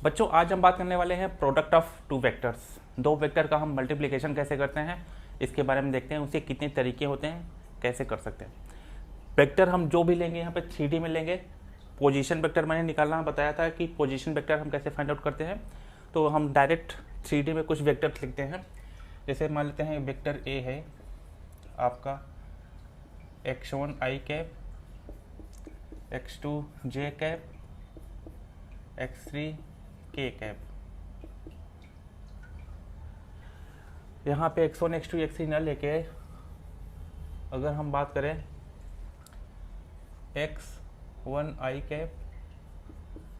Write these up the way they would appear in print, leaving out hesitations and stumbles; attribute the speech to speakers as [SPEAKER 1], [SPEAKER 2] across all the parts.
[SPEAKER 1] बच्चों आज हम बात करने वाले हैं प्रोडक्ट ऑफ टू वेक्टर्स। दो वेक्टर का हम मल्टीप्लिकेशन कैसे करते हैं इसके बारे में देखते हैं। उसके कितने तरीके होते हैं, कैसे कर सकते हैं। वेक्टर हम जो भी लेंगे यहाँ पे 3D में लेंगे। पोजीशन वेक्टर मैंने निकालना बताया था कि पोजीशन वेक्टर हम कैसे फाइंड आउट करते हैं। तो हम डायरेक्ट 3D में कुछ वेक्टर्स लिखते हैं। जैसे मान लेते हैं वेक्टर ए है आपका x1 i cap, x2 j cap, x3 k cap. यहाँ पे x1 x2 x3 न लेके अगर हम बात करें x1 i cap,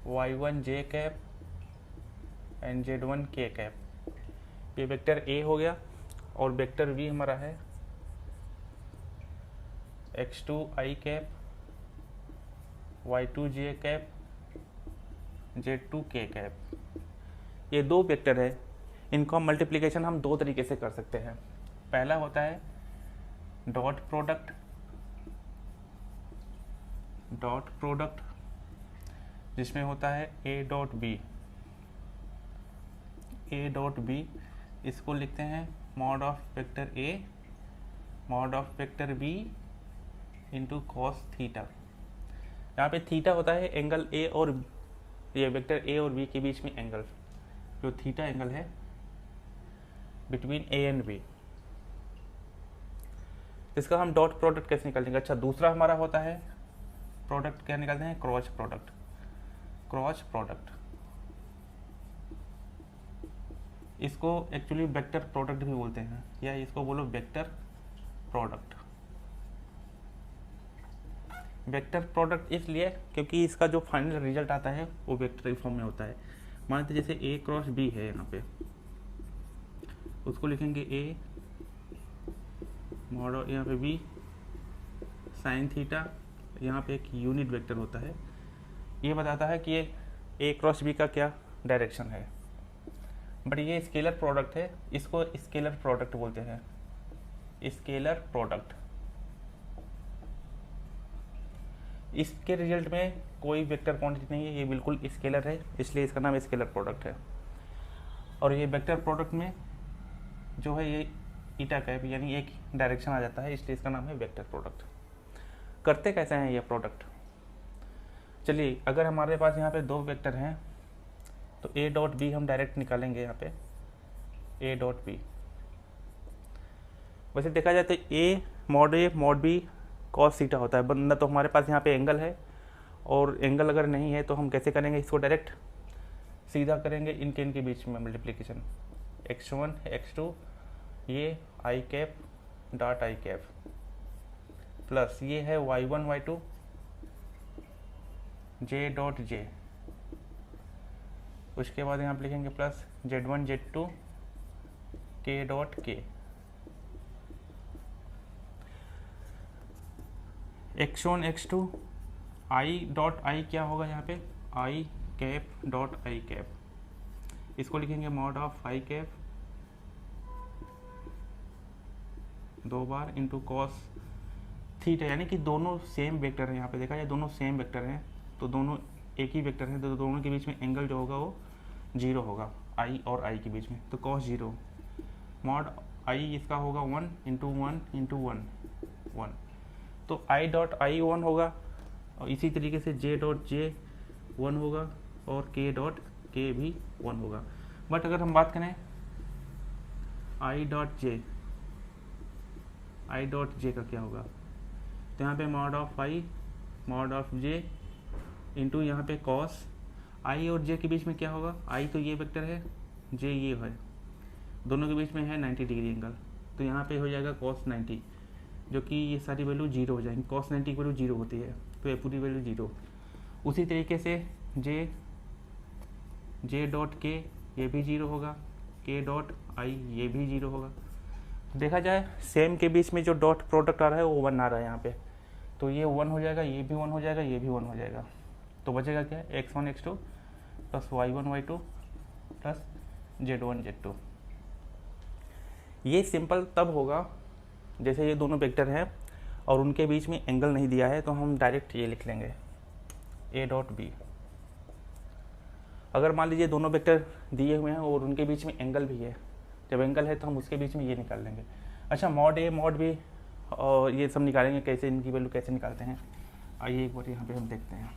[SPEAKER 1] y1 j cap and z1 k cap, ये वेक्टर A हो गया। और वेक्टर V हमारा है x2 i cap, y2 j cap, z2 k cap. ये दो वेक्टर है, इनका मल्टीप्लिकेशन हम दो तरीके से कर सकते हैं। पहला होता है डॉट प्रोडक्ट जिसमें होता है a डॉट b। इसको लिखते हैं mod of vector a mod of vector b into cos theta. यहाँ पे थीटा होता है एंगल a और ये वेक्टर a और b के बीच में एंगल, जो थीटा एंगल है बिटवीन a एंड b। इसका हम डॉट प्रोडक्ट कैसे निकालेंगे। अच्छा, दूसरा हमारा होता है प्रोडक्ट, क्या निकालते हैं, क्रॉस प्रोडक्ट। इसको एक्चुअली वेक्टर प्रोडक्ट भी बोलते हैं, या इसको बोलो वेक्टर प्रोडक्ट। वेक्टर प्रोडक्ट इसलिए क्योंकि इसका जो फाइनल रिजल्ट आता है वो वेक्टर फॉर्म में होता है। मान लीजिए जैसे a क्रॉस b है, यहाँ पे उसको लिखेंगे a मॉड, यहाँ पे b साइन थीटा। यहाँ पे एक यूनिट वेक्टर होता है, ये बताता है कि ये a क्रॉस b का क्या डायरेक्शन है। बट ये स्केलर प्रोडक्ट है, इसको स्केलर प्रोडक्ट बोलते हैं, स्केलर प्रोडक्ट। इसके रिजल्ट में कोई वेक्टर क्वांटिटी नहीं है, ये बिल्कुल स्केलर है, इसलिए इसका नाम स्केलर प्रोडक्ट है। और ये वेक्टर प्रोडक्ट में जो है ये ईटा कैप यानी एक डायरेक्शन आ जाता है, इसलिए इसका नाम है वेक्टर प्रोडक्ट। करते कैसे हैं ये प्रोडक्ट, चलिए अगर हमारे पास यहाँ पे दो वेक्टर हैं तो a डॉट बी हम डायरेक्ट निकालेंगे। यहाँ पे a डॉट बी, वैसे देखा जाए तो a mod b cos theta होता है, वरना तो हमारे पास यहाँ पे एंगल है, और एंगल अगर नहीं है तो हम कैसे करेंगे, इसको डायरेक्ट सीधा करेंगे इनके बीच में मल्टीप्लिकेशन। x1 x2 ये i cap dot i cap, plus ये है y1 y2 j dot j। उसके बाद यहाँ पे लिखेंगे plus z1 z2 k dot k। x1 x2 i dot i क्या होगा, यहाँ पे i cap dot i cap, इसको लिखेंगे मॉड ऑफ i कैप दो बार इंटू कॉस थीटा, यानी कि दोनों सेम वेक्टर हैं। यहाँ पे देखा जाए दोनों सेम वेक्टर हैं, तो दोनों एक ही वेक्टर हैं, तो दोनों के बीच में एंगल जो होगा वो 0 होगा, i और i के बीच में, तो कॉस 0। मॉड i इसका होगा 1 इंटू 1 इंटू 1, तो i डॉट i 1 होगा, और इसी तरीके से j डॉट j 1 होगा, और k डॉट k भी 1 होगा। बट अगर हम बात करें i डॉट j का क्या होगा, तो यहाँ पे mod of i mod of j into यहाँ पे कॉस i और j के बीच में क्या होगा, i तो ये वेक्टर है, j ये है, दोनों के बीच में है 90 डिग्री एंगल, तो यहाँ पे हो जाएगा कॉस 90, जो कि ये सारी वैल्यू 0 हो जाएंगी। कॉस 90 की वैल्यू 0 होती है, तो ये पूरी वैल्यू 0। उसी तरीके से j डॉट k ये भी 0 होगा, k डॉट i ये भी 0 होगा। देखा जाए सेम के बीच में जो डॉट प्रोडक्ट आ रहा है वो 1 आ रहा है यहाँ पे, तो ये 1 हो जाएगा, ये भी 1 हो जाएगा, ये भी 1 हो जाएगा। तो बचेगा क्या, x1 x2 plus y1 y2 plus z1 z2। ये सिंपल तब होगा जैसे ये दोनों वेक्टर हैं और उनके बीच में एंगल नहीं दिया है, तो हम डायरेक्ट ये लिख लेंगे a डॉट बी। अगर मान लीजिए दोनों वेक्टर दिए हुए हैं और उनके बीच में एंगल भी है, जब एंगल है तो हम उसके बीच में ये निकाल लेंगे। अच्छा, मॉड ए मॉड बी और ये सब निकालेंगे कैसे, इनकी वैल्यू कैसे निकालते हैं, आइए एक बार यहाँ पे हम देखते हैं।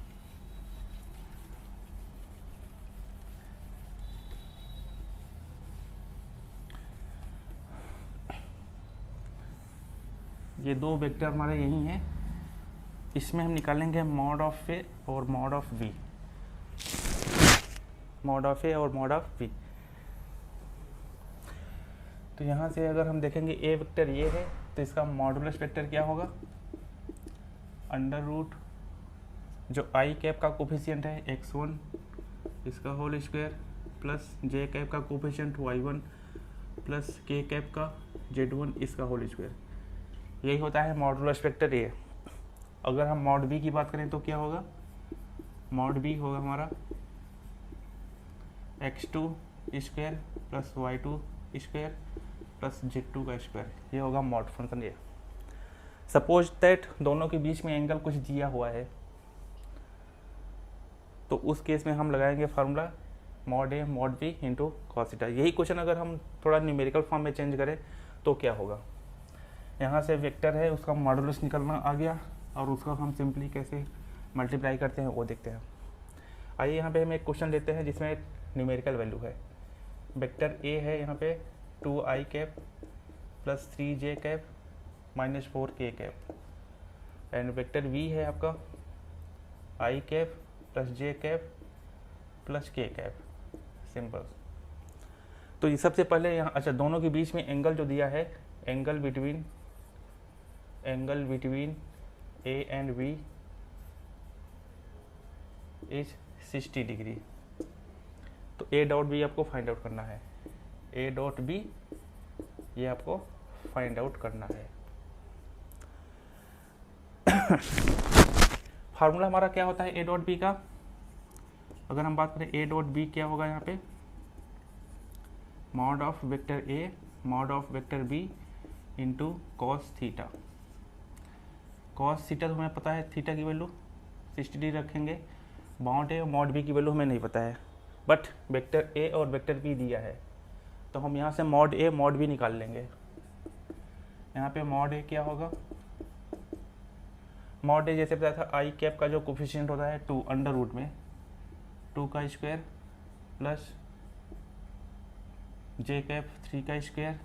[SPEAKER 1] ये दो वेक्टर हमारे यही हैं, इसमें हम निकालेंगे मॉड ऑफ ए और mod of b, mod of a और मॉड ऑफ बी। तो यहाँ से अगर हम देखेंगे ए वेक्टर ये है तो इसका मॉडुलस वेक्टर क्या होगा, अंडर रूट जो आई कैप का कोफिशिएंट है x1 इसका होल स्क्वायर प्लस जे कैप का कोफिशिएंट y1 प्लस के कैप का z1 इसका होल स्क्वायर, यही होता है मॉडुलस वेक्टर ए। अगर हम मॉड बी की बात करें तो क्या होगा, मॉड बी होगा हमारा x2 square plus y2 square plus z2 का स्क्वायर, ये होगा mod function A. Suppose that दोनों के बीच में एंगल कुछ दिया हुआ है, तो उस केस में हम लगाएंगे formula mod a mod b into cos theta. यही क्वेश्चन अगर हम थोड़ा न्यूमेरिकल फॉर्म में चेंज करें तो क्या होगा, यहाँ से वेक्टर है उसका मॉडुलस निकलना आ गया और उसका हम सिंपली कैसे मल्टीप्लाई करते हैं वो देखते हैं। आइए यहाँ पे हम एक क्वेश्चन लेते हैं जिसमें न्यूमेरिकल वैल्यू है। वेक्टर ए है यहाँ पे 2i cap plus 3j cap minus 4k cap, and vector v है आपका i cap plus j cap plus k cap, simple. तो ये सबसे पहले यहाँ, अच्छा दोनों के बीच में एंगल जो दिया है, angle between a and b is 60 degree. तो a डॉट बी आपको फाइंड आउट करना है, a डॉट बी ये आपको फाइंड आउट करना है। फार्मूला हमारा क्या होता है a डॉट बी का, अगर हम बात करें a डॉट बी क्या होगा यहाँ पे, mod of vector a mod of vector b into cos theta. Cos theta तो हमें पता है, थीटा की वैल्यू 60 डिग्री रखेंगे, मॉड ए और मॉड बी की वैल्यू हमें नहीं पता है, बट वेक्टर ए और वेक्टर बी दिया है तो हम यहाँ से मॉड ए मॉड बी निकाल लेंगे। यहाँ पे मॉड ए क्या होगा, मॉड ए जैसे बताया था आई कैप का जो कोफिशिएंट होता है 2 अंडर रूट में 2 का स्क्वायर प्लस जे कैप 3 का स्क्वायर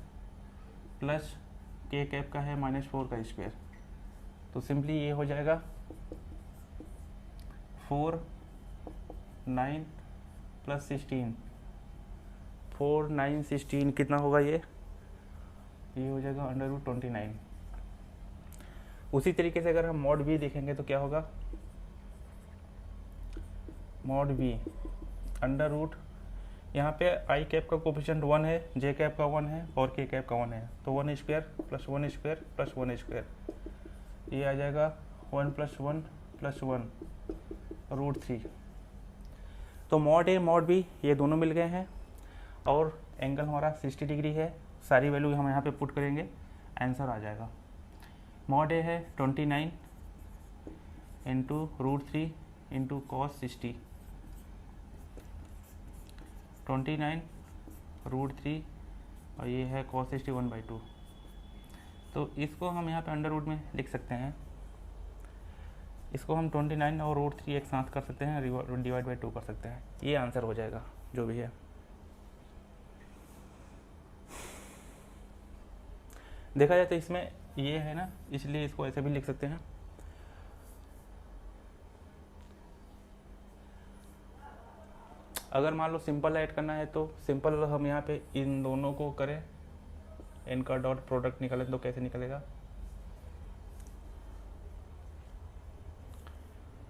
[SPEAKER 1] प्लस के कैप का है -4 का स्क्वायर। तो सिंपली ये हो जाएगा 4 9 प्लस 16, 4 9 16 कितना होगा, ये हो जाएगा अंडर रूट 29। उसी तरीके से अगर हम मॉड बी देखेंगे तो क्या होगा, मॉड बी अंडर रूट, यहाँ पे आई कैप का कोफिशिएंट 1 है, जे कैप का 1 है और के कैप का 1 है, तो 1 square plus 1 square plus 1 square, ये आ जाएगा 1 प्लस 1 प्लस 1 रूट 3। तो मॉड ए मॉड बी ये दोनों मिल गए हैं और एंगल हमारा 60 डिग्री है। सारी वैल्यू हम यहाँ पे पुट करेंगे, आंसर आ जाएगा। मॉड ए है 29 into root 3 into cos 60, 29 root 3 और ये है कॉस 60 1/2। तो इसको हम यहाँ पे अंडर रूट में लिख सकते हैं, इसको हम 29 और रूट 3 एक साथ कर सकते हैं, डिवाइड बाई 2 कर सकते हैं, ये आंसर हो जाएगा जो भी है। देखा जाए तो इसमें ये है ना, इसलिए इसको ऐसे भी लिख सकते हैं। अगर मान लो सिंपल ऐड करना है तो सिंपल हम यहाँ पे इन दोनों को करें, इनका डॉट प्रोडक्ट निकालें तो कैसे निकलेगा,